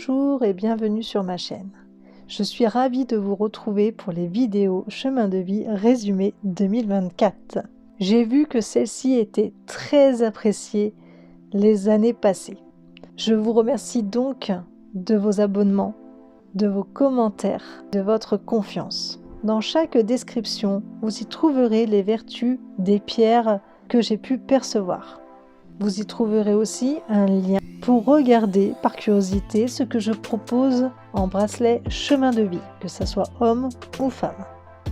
Bonjour et bienvenue sur ma chaîne. Je suis ravie de vous retrouver pour les vidéos Chemin de vie résumé 2024. J'ai vu que celle-ci était très appréciée les années passées. Je vous remercie donc de vos abonnements, de vos commentaires, de votre confiance. Dans chaque description, vous y trouverez les vertus des pierres que j'ai pu percevoir. Vous y trouverez aussi un lien pour regarder par curiosité ce que je propose en bracelet chemin de vie, que ce soit homme ou femme.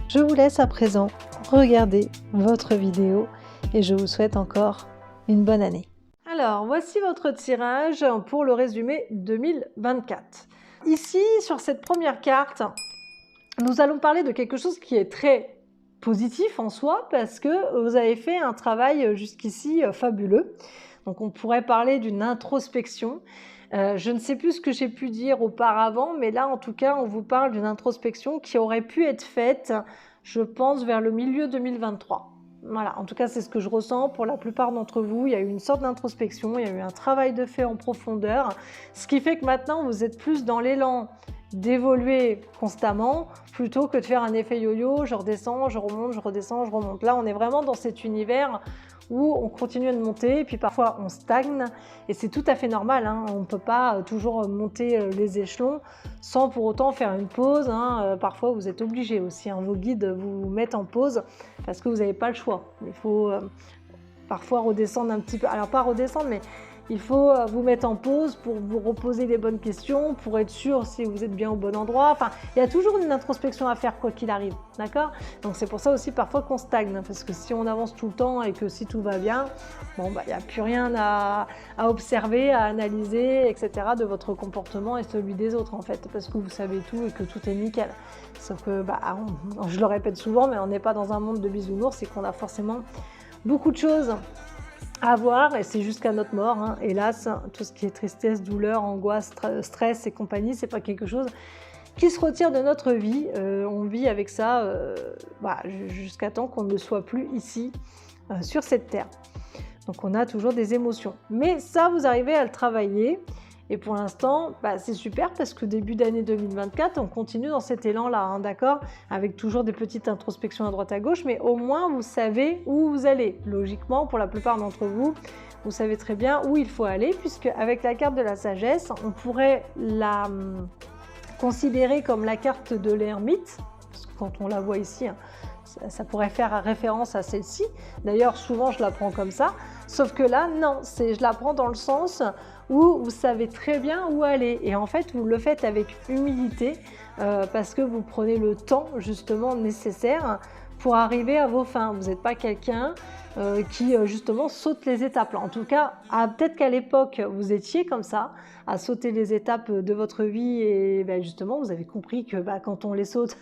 Je vous laisse à présent regarder votre vidéo et je vous souhaite encore une bonne année. Alors, voici votre tirage pour le résumé 2024. Ici, sur cette première carte, nous allons parler de quelque chose qui est très positif en soi parce que vous avez fait un travail jusqu'ici fabuleux. Donc on pourrait parler d'une introspection. Je ne sais plus ce que j'ai pu dire auparavant, mais là en tout cas on vous parle d'une introspection qui aurait pu être faite, je pense, vers le milieu 2023. Voilà, en tout cas c'est ce que je ressens pour la plupart d'entre vous. Il y a eu une sorte d'introspection, il y a eu un travail de fait en profondeur, ce qui fait que maintenant vous êtes plus dans l'élan d'évoluer constamment plutôt que de faire un effet yo-yo, je redescends, je remonte, je redescends, je remonte. Là, on est vraiment dans cet univers où on continue de monter, puis parfois on stagne, et c'est tout à fait normal, hein. On ne peut pas toujours monter les échelons sans pour autant faire une pause, hein. Parfois vous êtes obligé aussi, hein. Vos guides vous mettent en pause parce que vous n'avez pas le choix. Il faut parfois redescendre un petit peu, alors pas redescendre, mais il faut vous mettre en pause pour vous reposer les bonnes questions, pour être sûr si vous êtes bien au bon endroit. Enfin, il y a toujours une introspection à faire quoi qu'il arrive, d'accord? Donc c'est pour ça aussi parfois qu'on stagne, parce que si on avance tout le temps et que si tout va bien, bon, bah, il n'y a plus rien à observer, à analyser, etc. de votre comportement et celui des autres en fait, parce que vous savez tout et que tout est nickel. Sauf que, bah, je le répète souvent, mais on n'est pas dans un monde de bisounours, c'est qu'on a forcément beaucoup de choses à voir et c'est jusqu'à notre mort, hein. Hélas, tout ce qui est tristesse, douleur, angoisse, stress et compagnie, c'est pas quelque chose qui se retire de notre vie. On vit avec ça jusqu'à temps qu'on ne soit plus ici sur cette terre. Donc on a toujours des émotions, mais ça vous arrivez à le travailler. Et pour l'instant, c'est super parce que début d'année 2024, on continue dans cet élan-là, hein, d'accord? Avec toujours des petites introspections à droite à gauche, mais au moins vous savez où vous allez. Logiquement, pour la plupart d'entre vous, vous savez très bien où il faut aller, puisque avec la carte de la sagesse, on pourrait la considérer comme la carte de l'ermite, parce que quand on la voit ici, hein, ça pourrait faire référence à celle-ci. D'ailleurs, souvent, je la prends comme ça. Sauf que là, non, je la prends dans le sens où vous savez très bien où aller. Et en fait, vous le faites avec humilité parce que vous prenez le temps justement nécessaire pour arriver à vos fins. Vous n'êtes pas quelqu'un qui justement saute les étapes. En tout cas, peut-être qu'à l'époque, vous étiez comme ça, à sauter les étapes de votre vie et justement, vous avez compris que quand on les saute,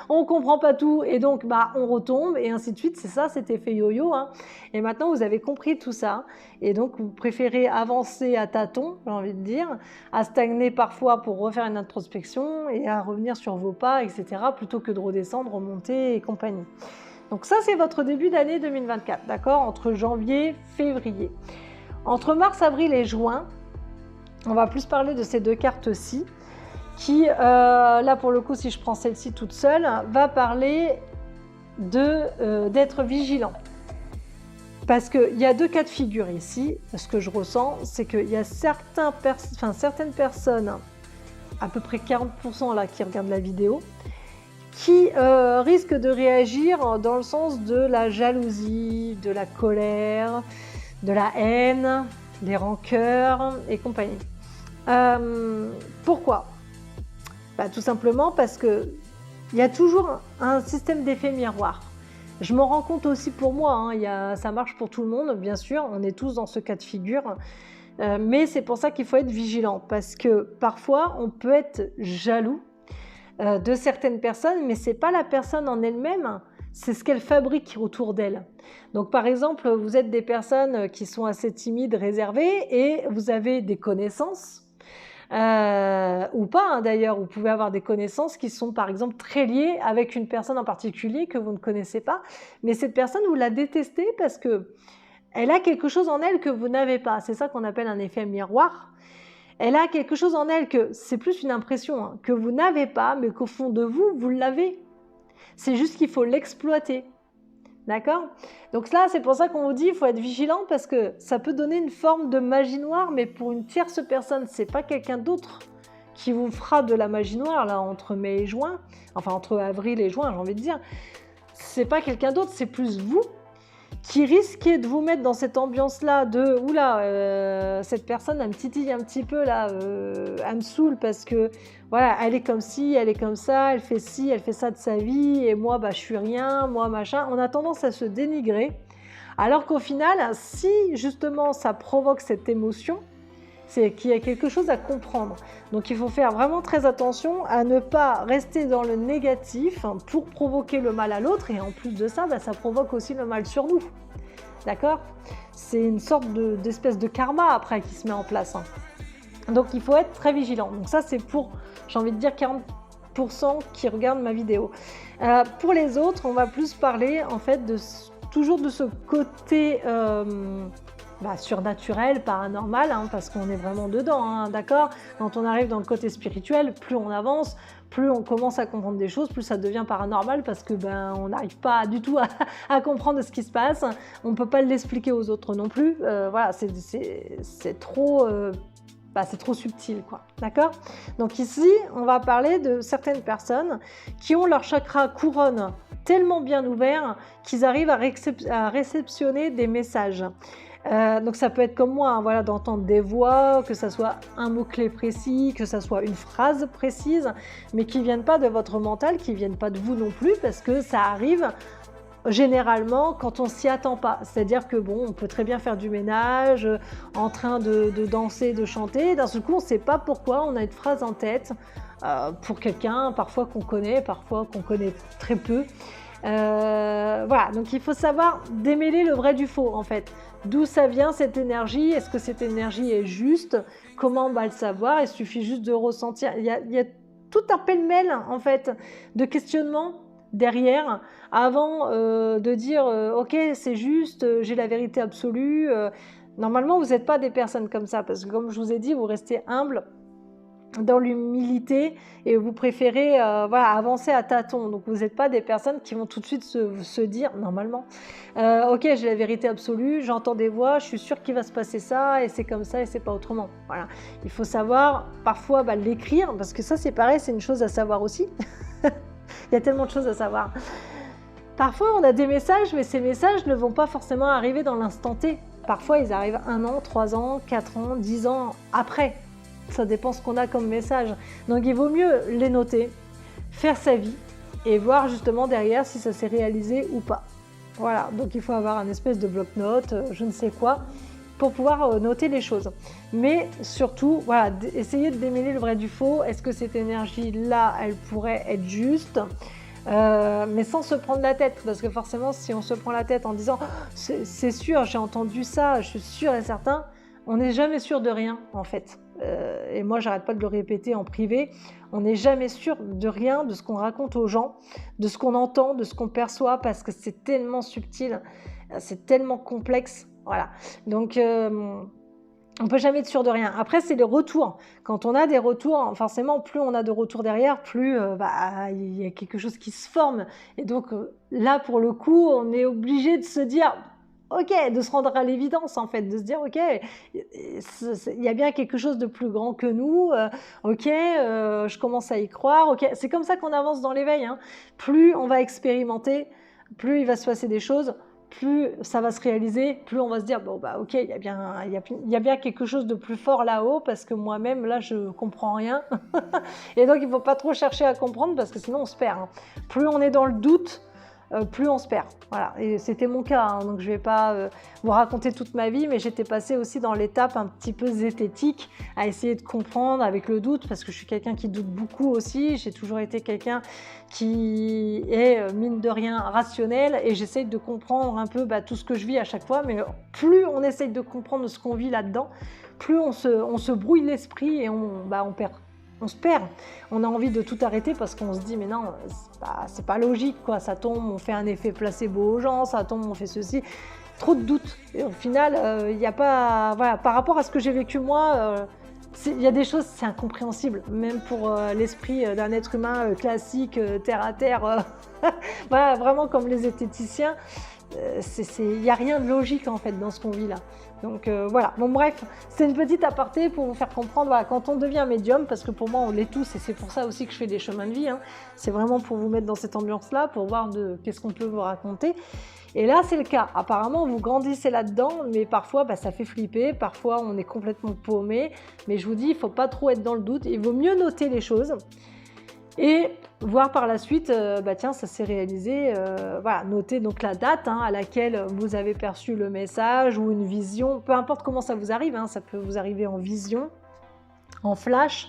on ne comprend pas tout et donc on retombe et ainsi de suite. C'est ça, cet effet yo-yo, hein. Et maintenant, vous avez compris tout ça et donc vous préférez avancer à tâtons, j'ai envie de dire, à stagner parfois pour refaire une introspection et à revenir sur vos pas, etc., plutôt que de redescendre, remonter et compagnie. Donc ça, c'est votre début d'année 2024, d'accord? Entre janvier, février. Entre mars, avril et juin, on va plus parler de ces deux cartes-ci, qui, là pour le coup, si je prends celle-ci toute seule, va parler d'être vigilant. Parce qu'il y a deux cas de figure ici. Ce que je ressens, c'est qu'il y a certaines personnes, à peu près 40% là qui regardent la vidéo, qui risquent de réagir dans le sens de la jalousie, de la colère, de la haine, des rancœurs et compagnie. Pourquoi? Tout simplement parce qu'il y a toujours un système d'effet miroir. Je m'en rends compte aussi pour moi, hein, ça marche pour tout le monde, bien sûr, on est tous dans ce cas de figure, mais c'est pour ça qu'il faut être vigilant, parce que parfois on peut être jaloux de certaines personnes, mais ce n'est pas la personne en elle-même, c'est ce qu'elle fabrique autour d'elle. Donc par exemple, vous êtes des personnes qui sont assez timides, réservées, et vous avez des connaissances, ou pas hein, d'ailleurs, vous pouvez avoir des connaissances qui sont par exemple très liées avec une personne en particulier que vous ne connaissez pas, mais cette personne vous la détestez parce que elle a quelque chose en elle que vous n'avez pas. C'est ça qu'on appelle un effet miroir. Elle a quelque chose en elle que c'est plus une impression hein, que vous n'avez pas, mais qu'au fond de vous, vous l'avez. C'est juste qu'il faut l'exploiter. D'accord? Donc là, c'est pour ça qu'on vous dit qu'il faut être vigilant parce que ça peut donner une forme de magie noire, mais pour une tierce personne, c'est pas quelqu'un d'autre qui vous fera de la magie noire là entre mai et juin, enfin entre avril et juin, j'ai envie de dire. C'est pas quelqu'un d'autre, c'est plus vous qui risquez de vous mettre dans cette ambiance-là de oula, cette personne, elle me titille un petit peu là, elle me saoule parce que voilà, elle est comme ci, elle est comme ça, elle fait ci, elle fait ça de sa vie, et moi, bah, je suis rien, moi, machin. On a tendance à se dénigrer, alors qu'au final, si justement ça provoque cette émotion, c'est qu'il y a quelque chose à comprendre. Donc il faut faire vraiment très attention à ne pas rester dans le négatif pour provoquer le mal à l'autre, et en plus de ça, bah, ça provoque aussi le mal sur nous. D'accord? C'est une sorte d'espèce de karma après qui se met en place. Hein. Donc il faut être très vigilant. Donc ça c'est pour, j'ai envie de dire 40% qui regardent ma vidéo. Pour les autres, on va plus parler en fait toujours de ce côté surnaturel, paranormal, hein, parce qu'on est vraiment dedans, hein, d'accord? Quand on arrive dans le côté spirituel, plus on avance, plus on commence à comprendre des choses, plus ça devient paranormal parce que on n'arrive pas du tout à comprendre ce qui se passe. On ne peut pas l'expliquer aux autres non plus. Voilà, c'est trop... c'est trop subtil, quoi. D'accord? Donc ici, on va parler de certaines personnes qui ont leur chakra couronne tellement bien ouvert qu'ils arrivent à réceptionner des messages. Donc ça peut être comme moi, hein, voilà, d'entendre des voix, que ça soit un mot-clé précis, que ça soit une phrase précise, mais qui ne viennent pas de votre mental, qui ne viennent pas de vous non plus, parce que ça arrive généralement quand on s'y attend pas. C'est-à-dire que on peut très bien faire du ménage, en train de danser, de chanter, d'un seul coup on ne sait pas pourquoi, on a une phrase en tête pour quelqu'un, parfois qu'on connaît, parfois qu'on connaît très peu. Voilà, donc il faut savoir démêler le vrai du faux en fait. D'où ça vient cette énergie? Est-ce que cette énergie est juste? Comment on va le savoir? Il suffit juste de ressentir. Il y a tout un pêle-mêle en fait de questionnements derrière avant de dire ok c'est juste, j'ai la vérité absolue. Normalement vous n'êtes pas des personnes comme ça parce que comme je vous ai dit, vous restez humble dans l'humilité et vous préférez avancer à tâtons. Donc vous n'êtes pas des personnes qui vont tout de suite se dire normalement ok j'ai la vérité absolue, j'entends des voix, je suis sûre qu'il va se passer ça et c'est comme ça et c'est pas autrement. Voilà. Il faut savoir parfois l'écrire parce que ça c'est pareil, c'est une chose à savoir aussi. Il y a tellement de choses à savoir. Parfois on a des messages, mais ces messages ne vont pas forcément arriver dans l'instant T. Parfois ils arrivent 1 an, 3 ans, 4 ans, 10 ans après. Ça dépend ce qu'on a comme message. Donc il vaut mieux les noter, faire sa vie et voir justement derrière si ça s'est réalisé ou pas. Voilà, donc il faut avoir un espèce de bloc-notes, je ne sais quoi, pour pouvoir noter les choses. Mais surtout, voilà, essayer de démêler le vrai du faux. Est-ce que cette énergie-là, elle pourrait être juste mais sans se prendre la tête, parce que forcément, si on se prend la tête en disant « c'est sûr, j'ai entendu ça, je suis sûr et certain », on n'est jamais sûr de rien en fait. Et moi j'arrête pas de le répéter en privé, on n'est jamais sûr de rien, de ce qu'on raconte aux gens, de ce qu'on entend, de ce qu'on perçoit, parce que c'est tellement subtil, c'est tellement complexe, voilà. Donc on peut jamais être sûr de rien. Après c'est les retours. Quand on a des retours, forcément plus on a de retours derrière, plus il y a quelque chose qui se forme. Et donc là pour le coup on est obligé de se dire ok, de se rendre à l'évidence en fait, de se dire ok, il y a bien quelque chose de plus grand que nous, ok, je commence à y croire, ok, c'est comme ça qu'on avance dans l'éveil, hein. Plus on va expérimenter, plus il va se passer des choses, plus ça va se réaliser, plus on va se dire bon ok, il y a bien quelque chose de plus fort là-haut parce que moi-même là je comprends rien et donc il faut pas trop chercher à comprendre parce que sinon on se perd, hein. Plus on est dans le doute, plus on se perd. Voilà. Et c'était mon cas, hein, donc je ne vais pas vous raconter toute ma vie, mais j'étais passée aussi dans l'étape un petit peu zététique, à essayer de comprendre avec le doute, parce que je suis quelqu'un qui doute beaucoup aussi, j'ai toujours été quelqu'un qui est, mine de rien, rationnel, et j'essaye de comprendre un peu tout ce que je vis à chaque fois, mais plus on essaye de comprendre ce qu'on vit là-dedans, plus on se brouille l'esprit et on perd. On se perd, on a envie de tout arrêter parce qu'on se dit mais non, c'est pas logique quoi, ça tombe, on fait un effet placebo aux gens, ça tombe, on fait ceci, trop de doutes. Et au final, il n'y a pas, voilà, par rapport à ce que j'ai vécu moi, il y a des choses, c'est incompréhensible, même pour l'esprit d'un être humain classique, terre à terre, voilà, vraiment comme les esthéticiens. Il n'y a rien de logique en fait dans ce qu'on vit là. Donc voilà, bon bref, c'est une petite aparté pour vous faire comprendre, voilà, quand on devient médium, parce que pour moi on l'est tous et c'est pour ça aussi que je fais des chemins de vie, hein, c'est vraiment pour vous mettre dans cette ambiance là, pour voir qu'est-ce qu'on peut vous raconter. Et là c'est le cas, apparemment vous grandissez là-dedans, mais parfois ça fait flipper, parfois on est complètement paumé, mais je vous dis, il ne faut pas trop être dans le doute, il vaut mieux noter les choses. Et voir par la suite, tiens, ça s'est réalisé, voilà, notez donc la date à laquelle vous avez perçu le message ou une vision, peu importe comment ça vous arrive, ça peut vous arriver en vision, en flash,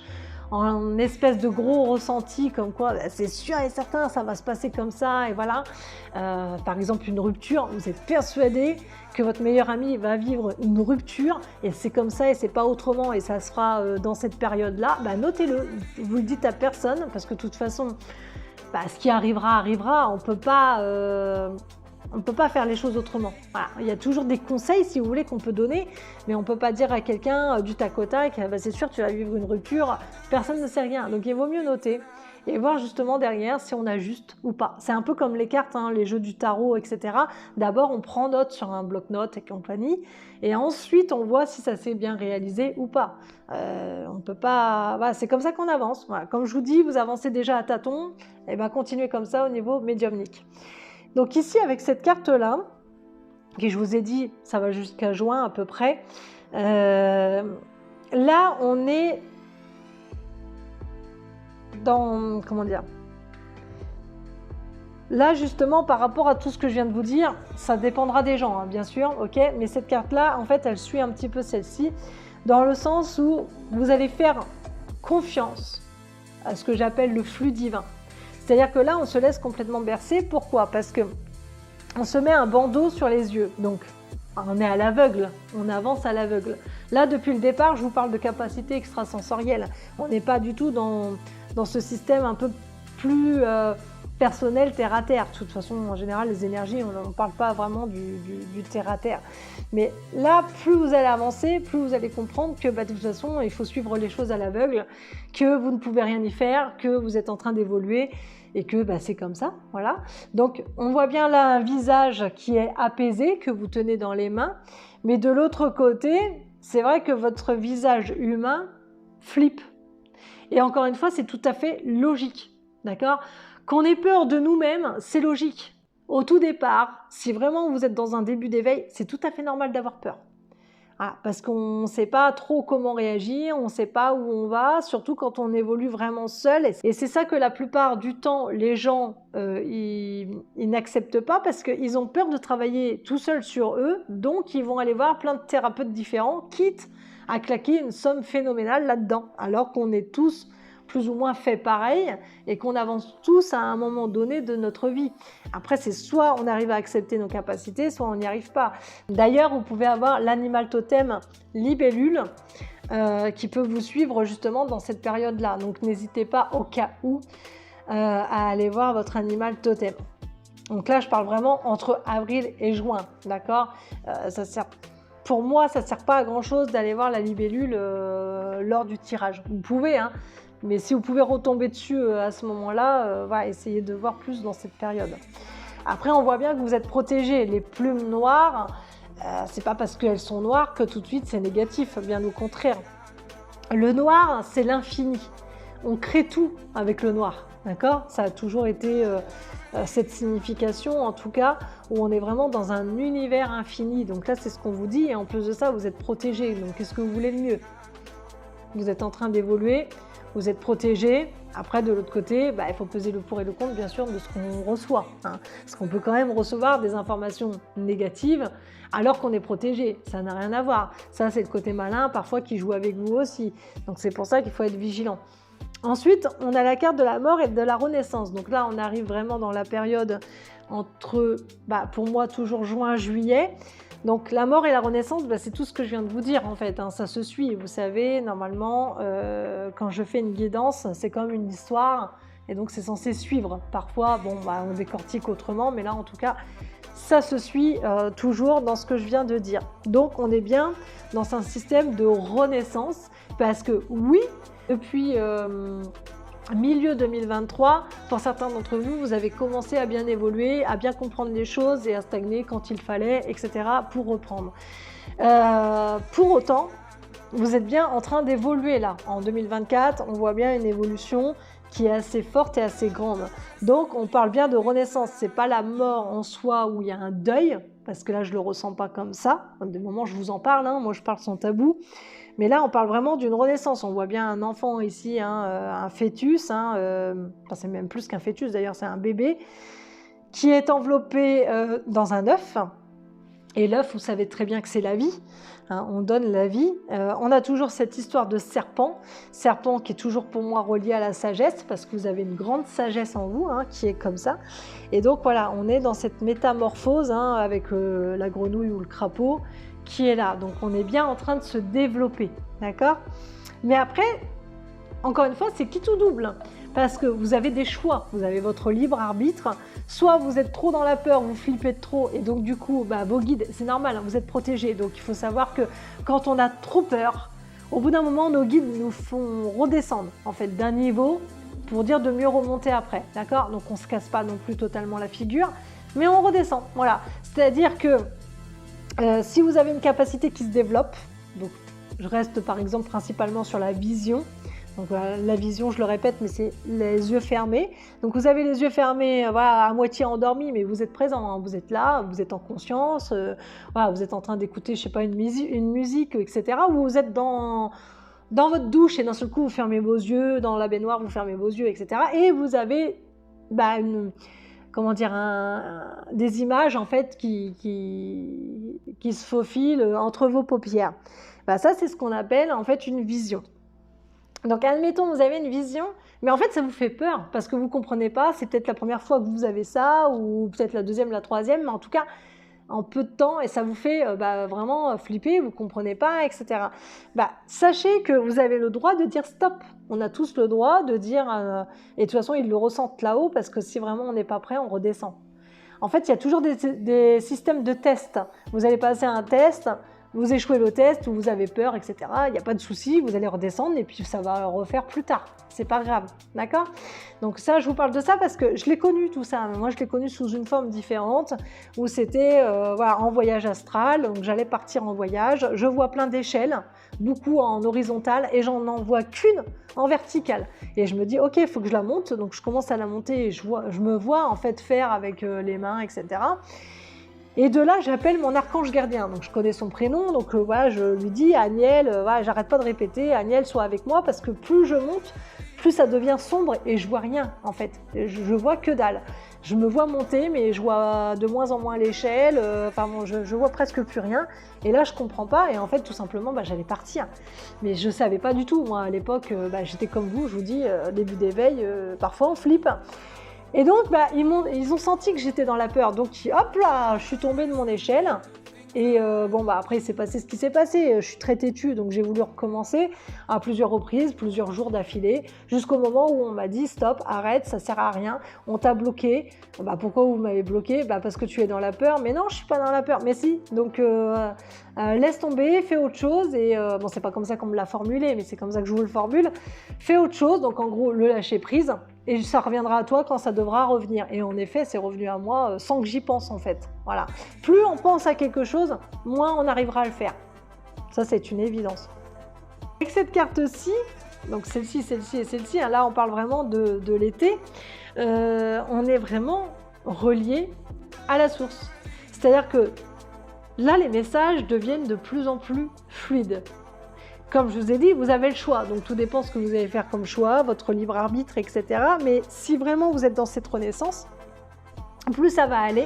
en espèce de gros ressenti comme quoi c'est sûr et certain ça va se passer comme ça et voilà. Par exemple une rupture, vous êtes persuadé que votre meilleur ami va vivre une rupture et c'est comme ça et c'est pas autrement et ça se fera dans cette période-là, notez-le, vous le dites à personne parce que de toute façon ce qui arrivera arrivera, on peut pas faire les choses autrement. Voilà. Il y a toujours des conseils, si vous voulez, qu'on peut donner, mais on ne peut pas dire à quelqu'un du tac au tac, c'est sûr, tu vas vivre une rupture, personne ne sait rien. Donc il vaut mieux noter et voir justement derrière si on ajuste ou pas. C'est un peu comme les cartes, les jeux du tarot, etc. D'abord, on prend note sur un bloc-notes et compagnie, et ensuite, on voit si ça s'est bien réalisé ou pas. On peut pas... Voilà, c'est comme ça qu'on avance. Voilà. Comme je vous dis, vous avancez déjà à tâtons, et continuez comme ça au niveau médiumnique. Donc ici, avec cette carte-là, qui je vous ai dit, ça va jusqu'à juin à peu près, là, on est dans... Comment dire ? Là, justement, par rapport à tout ce que je viens de vous dire, ça dépendra des gens, bien sûr, ok ? Mais cette carte-là, en fait, elle suit un petit peu celle-ci, dans le sens où vous allez faire confiance à ce que j'appelle le flux divin. C'est-à-dire que là, on se laisse complètement bercer. Pourquoi ? Parce que on se met un bandeau sur les yeux. Donc, on est à l'aveugle. On avance à l'aveugle. Là, depuis le départ, je vous parle de capacité extrasensorielle. On n'est pas du tout dans ce système un peu plus personnel, terre à terre. De toute façon, en général, les énergies, on ne parle pas vraiment du terre à terre. Mais là, plus vous allez avancer, plus vous allez comprendre que de toute façon, il faut suivre les choses à l'aveugle, que vous ne pouvez rien y faire, que vous êtes en train d'évoluer et que c'est comme ça, voilà. Donc, on voit bien là un visage qui est apaisé, que vous tenez dans les mains, mais de l'autre côté, c'est vrai que votre visage humain flippe. Et encore une fois, c'est tout à fait logique, d'accord ? Qu'on ait peur de nous-mêmes, c'est logique. Au tout départ, si vraiment vous êtes dans un début d'éveil, c'est tout à fait normal d'avoir peur. Voilà, parce qu'on ne sait pas trop comment réagir, on ne sait pas où on va, surtout quand on évolue vraiment seul. Et c'est ça que la plupart du temps, les gens ils n'acceptent pas parce qu'ils ont peur de travailler tout seuls sur eux. Donc, ils vont aller voir plein de thérapeutes différents, quitte à claquer une somme phénoménale là-dedans, alors qu'on est tous plus ou moins fait pareil et qu'on avance tous à un moment donné de notre vie. Après, c'est soit on arrive à accepter nos capacités, soit on n'y arrive pas. D'ailleurs, vous pouvez avoir l'animal totem libellule qui peut vous suivre justement dans cette période-là. Donc, n'hésitez pas au cas où à aller voir votre animal totem. Donc là, je parle vraiment entre avril et juin, d'accord ? Pour moi, ça ne sert pas à grand-chose d'aller voir la libellule lors du tirage. Vous pouvez, mais si vous pouvez retomber dessus à ce moment-là, essayez de voir plus dans cette période. Après, on voit bien que vous êtes protégé. Les plumes noires, c'est pas parce qu'elles sont noires que tout de suite c'est négatif, bien au contraire. Le noir, c'est l'infini. On crée tout avec le noir, d'accord ? Ça a toujours été cette signification, en tout cas, où on est vraiment dans un univers infini. Donc là, c'est ce qu'on vous dit, et en plus de ça, vous êtes protégé. Donc qu'est-ce que vous voulez de mieux ? Vous êtes en train d'évoluer. Vous êtes protégé. Après, de l'autre côté, il faut peser le pour et le contre, bien sûr, de ce qu'on reçoit. Parce qu'on peut quand même recevoir des informations négatives alors qu'on est protégé. Ça n'a rien à voir. Ça, c'est le côté malin, parfois, qui joue avec vous aussi. Donc, c'est pour ça qu'il faut être vigilant. Ensuite, on a la carte de la mort et de la renaissance. Donc là, on arrive vraiment dans la période entre, pour moi, toujours juin-juillet. Donc la mort et la renaissance, c'est tout ce que je viens de vous dire en fait, ça se suit. Vous savez, normalement, quand je fais une guidance, c'est comme une histoire et donc c'est censé suivre. Parfois, on décortique autrement, mais là en tout cas, ça se suit toujours dans ce que je viens de dire. Donc on est bien dans un système de renaissance Parce que oui, depuis milieu 2023, pour certains d'entre vous, vous avez commencé à bien évoluer, à bien comprendre les choses et à stagner quand il fallait, etc. pour reprendre. Pour autant, vous êtes bien en train d'évoluer là. En 2024, on voit bien une évolution qui est assez forte et assez grande. Donc, on parle bien de renaissance. C'est pas la mort en soi où il y a un deuil, parce que là, je le ressens pas comme ça. Des moments, je vous en parle, hein, moi, je parle sans tabou. Mais là, on parle vraiment d'une renaissance. On voit bien un enfant ici, hein, un fœtus, hein, enfin, c'est même plus qu'un fœtus d'ailleurs, c'est un bébé, qui est enveloppé dans un œuf. Et l'œuf, vous savez très bien que c'est la vie, hein, on donne la vie. On a toujours cette histoire de serpent qui est toujours pour moi relié à la sagesse, parce que vous avez une grande sagesse en vous, hein, qui est comme ça. Et donc voilà, on est dans cette métamorphose, hein, avec la grenouille ou le crapaud qui est là. Donc on est bien en train de se développer, d'accord? Mais après, encore une fois, c'est qui tout double, parce que vous avez des choix, vous avez votre libre arbitre. Soit vous êtes trop dans la peur, vous flippez de trop, et donc du coup, vos guides, c'est normal, hein, vous êtes protégés. Donc il faut savoir que quand on a trop peur, au bout d'un moment, nos guides nous font redescendre en fait d'un niveau pour dire de mieux remonter après, d'accord? Donc on ne se casse pas non plus totalement la figure, mais on redescend, voilà. C'est-à-dire que si vous avez une capacité qui se développe, donc je reste par exemple principalement sur la vision. Donc voilà, la vision, je le répète, mais c'est les yeux fermés. Donc vous avez les yeux fermés, voilà, à moitié endormis, mais vous êtes présent, hein, vous êtes là, vous êtes en conscience, voilà, vous êtes en train d'écouter, je sais pas, une musique, etc. Ou vous êtes dans votre douche et d'un seul coup vous fermez vos yeux, dans la baignoire vous fermez vos yeux, etc. Et vous avez des images en fait qui se faufilent entre vos paupières. Ça, c'est ce qu'on appelle en fait une vision. Donc admettons, vous avez une vision, mais en fait ça vous fait peur parce que vous ne comprenez pas, c'est peut-être la première fois que vous avez ça, ou peut-être la deuxième, la troisième, mais en tout cas en peu de temps, et ça vous fait vraiment flipper, vous ne comprenez pas, etc. Sachez que vous avez le droit de dire stop. On a tous le droit de dire, et de toute façon ils le ressentent là-haut, parce que si vraiment on n'est pas prêt, on redescend. En fait, il y a toujours des systèmes de tests. Vous allez passer un test, vous échouez le test ou vous avez peur, etc. Il n'y a pas de souci, vous allez redescendre et puis ça va refaire plus tard. C'est pas grave, d'accord? Donc ça, je vous parle de ça parce que je l'ai connu tout ça. Moi, je l'ai connu sous une forme différente où c'était en voyage astral. Donc j'allais partir en voyage. Je vois plein d'échelles, beaucoup en horizontale et j'en vois qu'une en verticale. Et je me dis, ok, il faut que je la monte. Donc je commence à la monter et je me vois en fait faire avec les mains, etc. Et de là, j'appelle mon archange gardien. Donc, je connais son prénom. Donc, je lui dis, Aniel, j'arrête pas de répéter, Aniel, sois avec moi, parce que plus je monte, plus ça devient sombre et je vois rien, en fait. Je vois que dalle. Je me vois monter, mais je vois de moins en moins l'échelle. Je vois presque plus rien. Et là, je comprends pas. Et en fait, tout simplement, j'allais partir. Mais je savais pas du tout. Moi, à l'époque, j'étais comme vous, je vous dis, début d'éveil, parfois on flippe. Et donc, ils ont senti que j'étais dans la peur. Donc, hop là, je suis tombée de mon échelle. Et après, il s'est passé ce qui s'est passé. Je suis très têtue, donc j'ai voulu recommencer à plusieurs reprises, plusieurs jours d'affilée, jusqu'au moment où on m'a dit « Stop, arrête, ça sert à rien, on t'a bloqué. » Pourquoi vous m'avez bloqué? Parce que tu es dans la peur. Mais non, je suis pas dans la peur. Mais si, donc laisse tomber, fais autre chose. Et c'est pas comme ça qu'on me l'a formulé, mais c'est comme ça que je vous le formule. Fais autre chose, donc en gros, le lâcher prise. Et ça reviendra à toi quand ça devra revenir. Et en effet, c'est revenu à moi sans que j'y pense en fait. Voilà. Plus on pense à quelque chose, moins on arrivera à le faire. Ça, c'est une évidence. Avec cette carte-ci, donc celle-ci et celle-ci, hein, là on parle vraiment de l'été, on est vraiment relié à la source. C'est-à-dire que là, les messages deviennent de plus en plus fluides. Comme je vous ai dit, vous avez le choix, donc tout dépend ce que vous allez faire comme choix, votre libre arbitre, etc. Mais si vraiment vous êtes dans cette renaissance, plus ça va aller,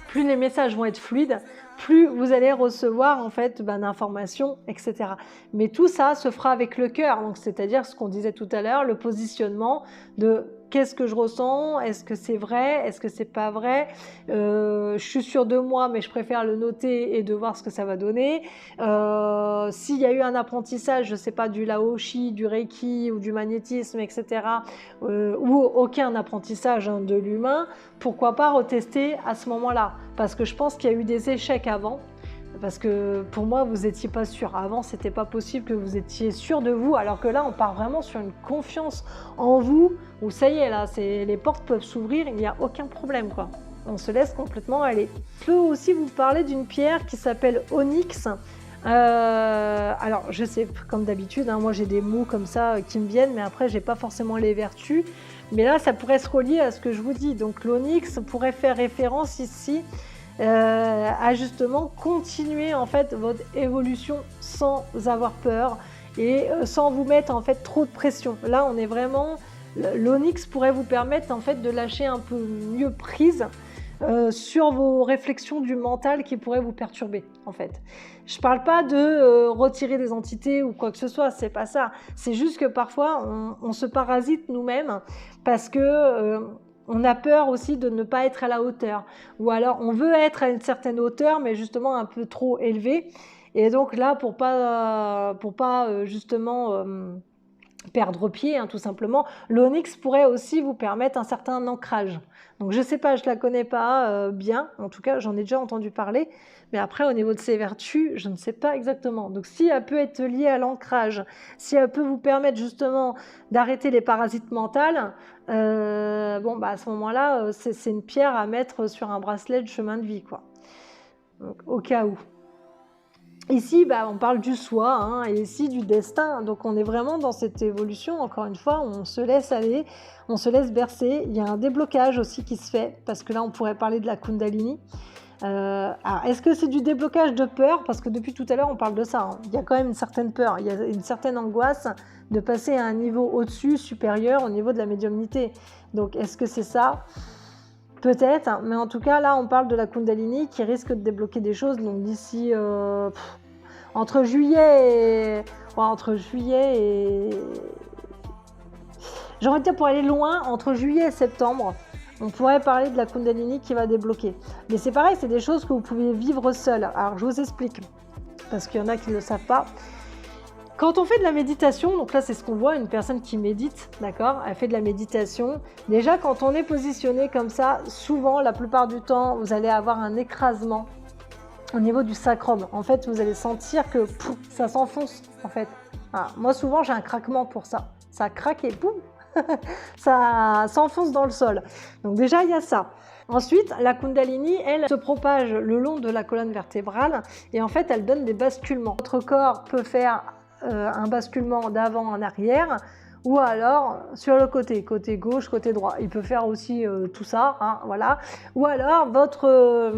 plus les messages vont être fluides, plus vous allez recevoir en fait d'informations, etc. Mais tout ça se fera avec le cœur, donc c'est-à-dire ce qu'on disait tout à l'heure, le positionnement de qu'est-ce que je ressens, est-ce que c'est vrai, est-ce que c'est pas vrai, je suis sûre de moi mais je préfère le noter et de voir ce que ça va donner. S'il y a eu un apprentissage, je sais pas, du Laoshi, du Reiki ou du magnétisme, etc. Ou aucun apprentissage de l'humain, pourquoi pas retester à ce moment-là, parce que je pense qu'il y a eu des échecs avant. parce que pour moi, vous n'étiez pas sûr. Avant, c'était pas possible que vous étiez sûr de vous, alors que là, on part vraiment sur une confiance en vous, où ça y est, là, les portes peuvent s'ouvrir, il n'y a aucun problème, quoi. On se laisse complètement aller. Je peux aussi vous parler d'une pierre qui s'appelle onyx. Alors, je sais, comme d'habitude, hein, moi j'ai des mots comme ça qui me viennent, mais après, j'ai pas forcément les vertus. Mais là, ça pourrait se relier à ce que je vous dis. Donc, l'onyx pourrait faire référence ici à justement continuer en fait votre évolution sans avoir peur et sans vous mettre en fait trop de pression. Là, on est vraiment... L'onyx pourrait vous permettre en fait de lâcher un peu mieux prise sur vos réflexions du mental qui pourraient vous perturber en fait. Je parle pas de retirer des entités ou quoi que ce soit, c'est pas ça. C'est juste que parfois on se parasite nous-mêmes parce que on a peur aussi de ne pas être à la hauteur. Ou alors on veut être à une certaine hauteur mais justement un peu trop élevé. Et donc là pour pas justement perdre pied, hein, tout simplement, l'onyx pourrait aussi vous permettre un certain ancrage. Donc je sais pas, je la connais pas bien, en tout cas j'en ai déjà entendu parler, mais après au niveau de ses vertus, je ne sais pas exactement. Donc si elle peut être liée à l'ancrage, si elle peut vous permettre justement d'arrêter les parasites mentales, bon bah à ce moment-là, c'est une pierre à mettre sur un bracelet de chemin de vie, quoi. Donc, au cas où. Ici, bah, on parle du soi, hein, et ici du destin. Donc on est vraiment dans cette évolution, encore une fois, on se laisse aller, on se laisse bercer. Il y a un déblocage aussi qui se fait, parce que là on pourrait parler de la Kundalini. Alors, est-ce que c'est du déblocage de peur? Parce que depuis tout à l'heure on parle de ça, hein. Il y a quand même une certaine peur, il y a une certaine angoisse de passer à un niveau au-dessus, supérieur au niveau de la médiumnité. Donc est-ce que c'est ça? Peut-être, mais en tout cas, là, on parle de la Kundalini qui risque de débloquer des choses. Donc d'ici entre juillet et... Ouais, entre juillet et... J'ai envie de dire, pour aller loin, entre juillet et septembre, on pourrait parler de la Kundalini qui va débloquer. Mais c'est pareil, c'est des choses que vous pouvez vivre seul. Alors, je vous explique, parce qu'il y en a qui ne le savent pas. Quand on fait de la méditation, donc là c'est ce qu'on voit, une personne qui médite, d'accord, elle fait de la méditation. Déjà quand on est positionné comme ça, souvent, la plupart du temps, vous allez avoir un écrasement au niveau du sacrum. En fait, vous allez sentir que ça s'enfonce, en fait. Voilà. Moi souvent j'ai un craquement pour ça. Ça craque et boum, ça s'enfonce dans le sol. Donc déjà il y a ça. Ensuite, la Kundalini, elle se propage le long de la colonne vertébrale et en fait elle donne des basculements. Votre corps peut faire un basculement d'avant en arrière ou alors sur le côté gauche, côté droit. Il peut faire aussi tout ça, hein, voilà. Ou alors votre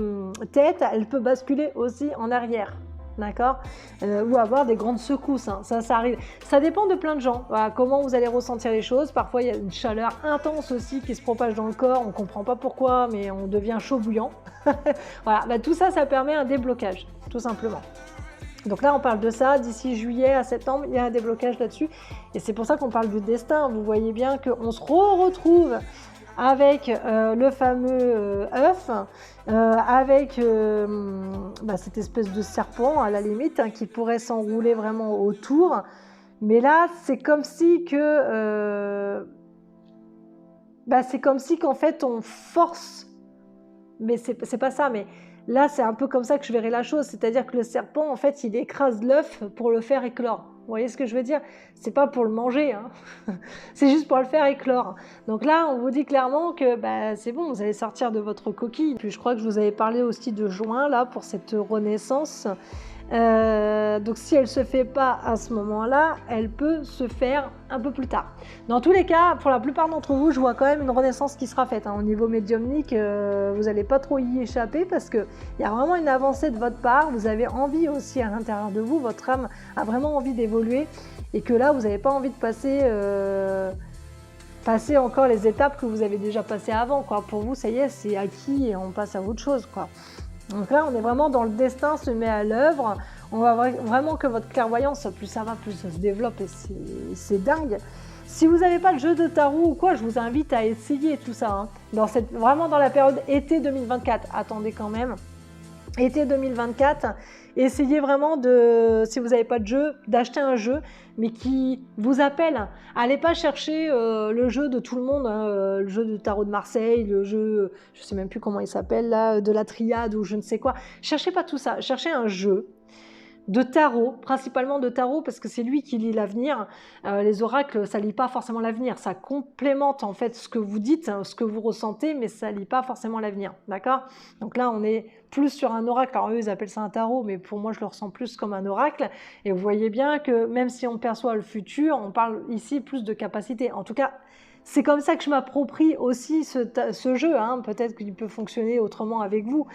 tête, elle peut basculer aussi en arrière. D'accord, ou avoir des grandes secousses, hein. Ça arrive. Ça dépend de plein de gens. Voilà, comment vous allez ressentir les choses. Parfois, il y a une chaleur intense aussi qui se propage dans le corps. On ne comprend pas pourquoi, mais on devient chaud bouillant. Voilà, bah, tout ça, ça permet un déblocage, tout simplement. Donc là, on parle de ça. D'ici juillet à septembre, il y a un déblocage là-dessus. Et c'est pour ça qu'on parle du destin. Vous voyez bien qu'on se retrouve avec le fameux œuf, avec cette espèce de serpent à la limite, hein, qui pourrait s'enrouler vraiment autour. Mais là, c'est comme si c'est comme si qu'en fait on force, mais c'est pas ça, mais là c'est un peu comme ça que je verrais la chose, c'est-à-dire que le serpent en fait il écrase l'œuf pour le faire éclore. Vous voyez ce que je veux dire? C'est pas pour le manger, hein. C'est juste pour le faire éclore. Donc là, on vous dit clairement que c'est bon, vous allez sortir de votre coquille. Puis je crois que je vous avais parlé aussi de juin, là, pour cette renaissance. Donc si elle se fait pas à ce moment-là, elle peut se faire un peu plus tard. Dans tous les cas, pour la plupart d'entre vous, je vois quand même une renaissance qui sera faite, hein. Au niveau médiumnique, vous n'allez pas trop y échapper parce qu'il y a vraiment une avancée de votre part. Vous avez envie aussi à l'intérieur de vous, votre âme a vraiment envie d'évoluer et que là, vous n'avez pas envie de passer encore les étapes que vous avez déjà passées avant, quoi. Pour vous, ça y est, c'est acquis et on passe à autre chose, quoi. Donc là, on est vraiment dans le destin se met à l'œuvre. On va vraiment que votre clairvoyance, plus ça va, plus ça se développe et c'est dingue. Si vous n'avez pas le jeu de tarot ou quoi, je vous invite à essayer tout ça, hein. Vraiment dans la période été 2024. Attendez quand même. été 2024, essayez vraiment de, si vous n'avez pas de jeu, d'acheter un jeu, mais qui vous appelle. Allez pas chercher le jeu de tout le monde, hein, le jeu de tarot de Marseille, le jeu, je sais même plus comment il s'appelle là, de la triade ou je ne sais quoi. Cherchez pas tout ça, cherchez un jeu de tarot, principalement de tarot, parce que c'est lui qui lit l'avenir. Les oracles, ça lit pas forcément l'avenir, ça complémente en fait ce que vous dites, hein, ce que vous ressentez, mais ça lit pas forcément l'avenir, d'accord? Donc là, on est plus sur un oracle. Alors eux, ils appellent ça un tarot, mais pour moi, je le ressens plus comme un oracle. Et vous voyez bien que même si on perçoit le futur, on parle ici plus de capacité. En tout cas, c'est comme ça que je m'approprie aussi ce jeu, hein. Peut-être qu'il peut fonctionner autrement avec vous.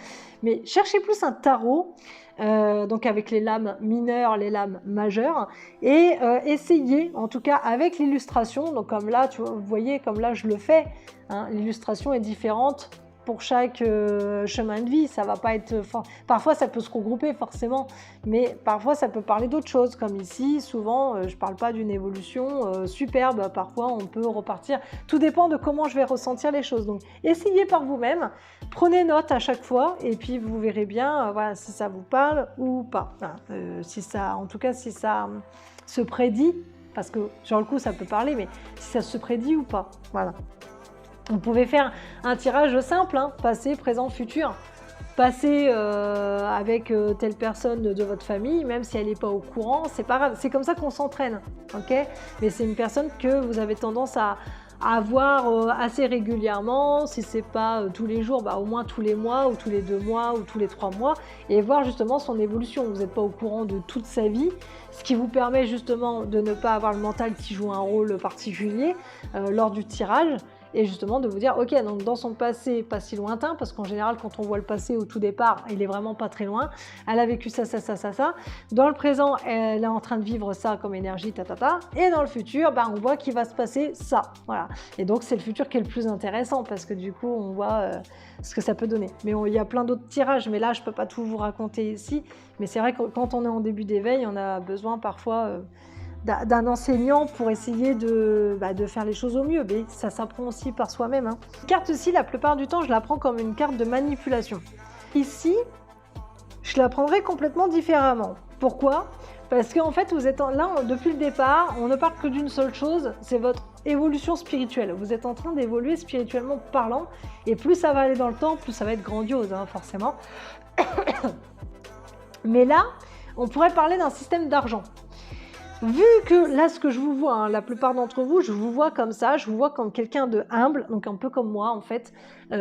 Mais cherchez plus un tarot, donc avec les lames mineures, les lames majeures, et essayez, en tout cas avec l'illustration, donc comme là, vous voyez, comme là je le fais, hein, l'illustration est différente pour chaque chemin de vie, ça va pas être... Parfois ça peut se regrouper forcément, mais parfois ça peut parler d'autres choses, comme ici, souvent je parle pas d'une évolution superbe, parfois on peut repartir, tout dépend de comment je vais ressentir les choses, donc essayez par vous-même, prenez note à chaque fois, et puis vous verrez bien voilà, si ça vous parle ou pas, enfin, si ça, en tout cas si ça se prédit, parce que sur le coup ça peut parler, mais si ça se prédit ou pas, voilà. Vous pouvez faire un tirage simple, hein, passé, présent, futur. Passé avec telle personne de votre famille, même si elle n'est pas au courant, c'est pas grave. C'est comme ça qu'on s'entraîne, ok? Mais c'est une personne que vous avez tendance à voir assez régulièrement. Si c'est pas tous les jours, bah, au moins tous les mois, ou tous les 2 mois, ou tous les 3 mois, et voir justement son évolution. Vous n'êtes pas au courant de toute sa vie, ce qui vous permet justement de ne pas avoir le mental qui joue un rôle particulier lors du tirage. Et justement de vous dire, ok, donc dans son passé pas si lointain, parce qu'en général quand on voit le passé au tout départ, il est vraiment pas très loin, elle a vécu ça, ça, ça, ça, ça, dans le présent elle est en train de vivre ça comme énergie, et dans le futur, bah, on voit qu'il va se passer ça, voilà. Et donc c'est le futur qui est le plus intéressant, parce que du coup on voit ce que ça peut donner. Mais il y a plein d'autres tirages, mais là je peux pas tout vous raconter ici, mais c'est vrai que quand on est en début d'éveil, on a besoin parfois d'un enseignant pour essayer de faire les choses au mieux, mais ça s'apprend aussi par soi-même, hein. Cette carte-ci, la plupart du temps, je la prends comme une carte de manipulation. Ici, je la prendrai complètement différemment. Pourquoi? Parce qu'en fait, vous êtes là, depuis le départ, on ne parle que d'une seule chose, c'est votre évolution spirituelle. Vous êtes en train d'évoluer spirituellement parlant, et plus ça va aller dans le temps, plus ça va être grandiose, hein, forcément. Mais là, on pourrait parler d'un système d'argent. Vu que là, ce que je vous vois, hein, la plupart d'entre vous, je vous vois comme ça, je vous vois comme quelqu'un de humble, donc un peu comme moi en fait, qui